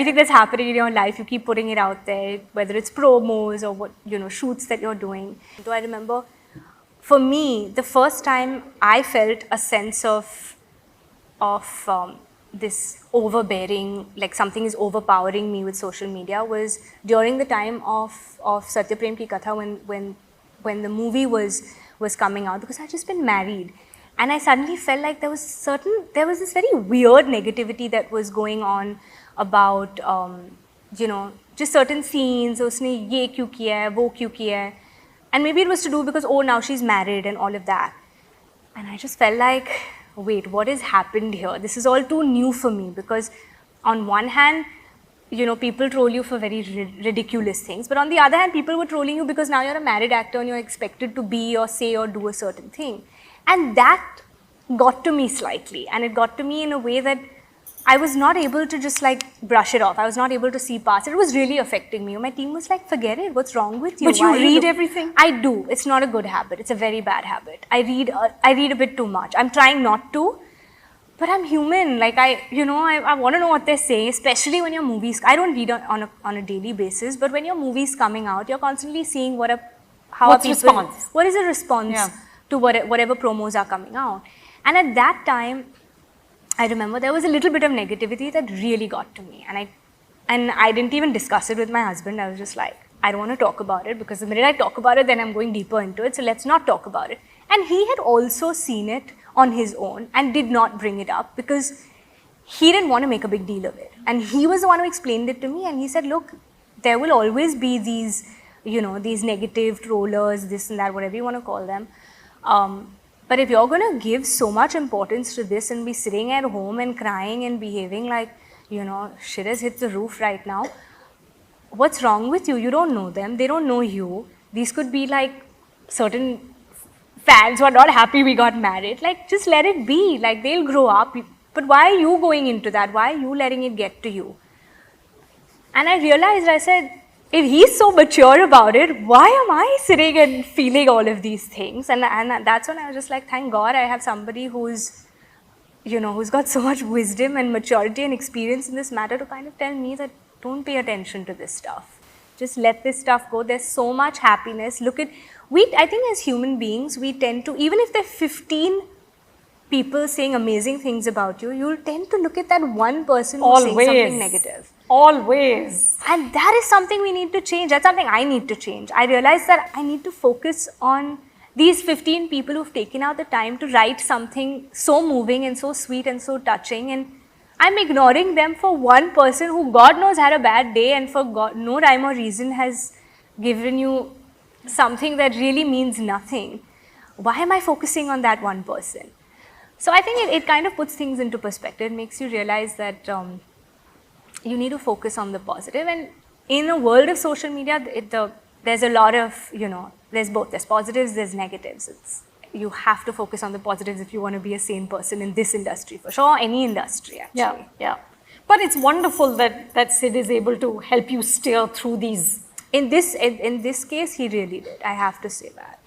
everything that's happening in your life, you keep putting it out there, whether it's promos or what, shoots that you're doing. So I remember, for me, the first time I felt a sense of this overbearing, like something is overpowering me with social media, was during the time of Satya Prem Ki Katha, when the movie was coming out, because I'd just been married. And I suddenly felt like there was this very weird negativity that was going on about, just certain scenes, usne ye kyun kiya hai, wo kyun kiya hai. And maybe it was to do because, oh, now she's married and all of that. And I just felt like, wait, what has happened here? This is all too new for me, because on one hand, people troll you for very ridiculous things. But on the other hand, people were trolling you because now you're a married actor and you're expected to be or say or do a certain thing. And that got to me slightly. And it got to me in a way that I was not able to just like brush it off. I was not able to see past it. It was really affecting me. My team was like, forget it. What's wrong with you? But you read everything? I do. It's not a good habit. It's a very bad habit. I read a bit too much. I'm trying not to. But I'm human. Like I want to know what they're saying, especially when your movies. I don't read on a daily basis, but when your movie's coming out, you're constantly seeing what is the response to whatever promos are coming out. And at that time, I remember there was a little bit of negativity that really got to me, and I didn't even discuss it with my husband. I was just like, I don't want to talk about it, because the minute I talk about it, then I'm going deeper into it. So let's not talk about it. And he had also seen it on his own and did not bring it up because he didn't want to make a big deal of it. And he was the one who explained it to me, and he said, look, there will always be these, these negative trollers, this and that, whatever you want to call them. But if you're going to give so much importance to this and be sitting at home and crying and behaving like, shit has hit the roof right now, what's wrong with you? You don't know them. They don't know you. These could be like certain fans who are not happy we got married. Like, just let it be. Like, they'll grow up. But why are you going into that? Why are you letting it get to you? And I realized, I said, if he's so mature about it, why am I sitting and feeling all of these things? And that's when I was just like, thank God I have somebody who's got so much wisdom and maturity and experience in this matter to kind of tell me that don't pay attention to this stuff. Just let this stuff go. There's so much happiness. I think as human beings, we tend to, even if there are 15 people saying amazing things about you, you'll tend to look at that one person who's saying something negative. Always. And that is something we need to change. That's something I need to change. I realized that I need to focus on these 15 people who've taken out the time to write something so moving and so sweet and so touching, and I'm ignoring them for one person who God knows had a bad day and for no rhyme or reason has given you something that really means nothing. Why am I focusing on that one person? So I think it kind of puts things into perspective. It makes you realize that you need to focus on the positive. And in a world of social media, there's a lot of, there's both. There's positives, there's negatives. You have to focus on the positives if you want to be a sane person in this industry, for sure, any industry actually. Yeah. But it's wonderful that Sid is able to help you steer through these. In this case, he really did. I have to say that.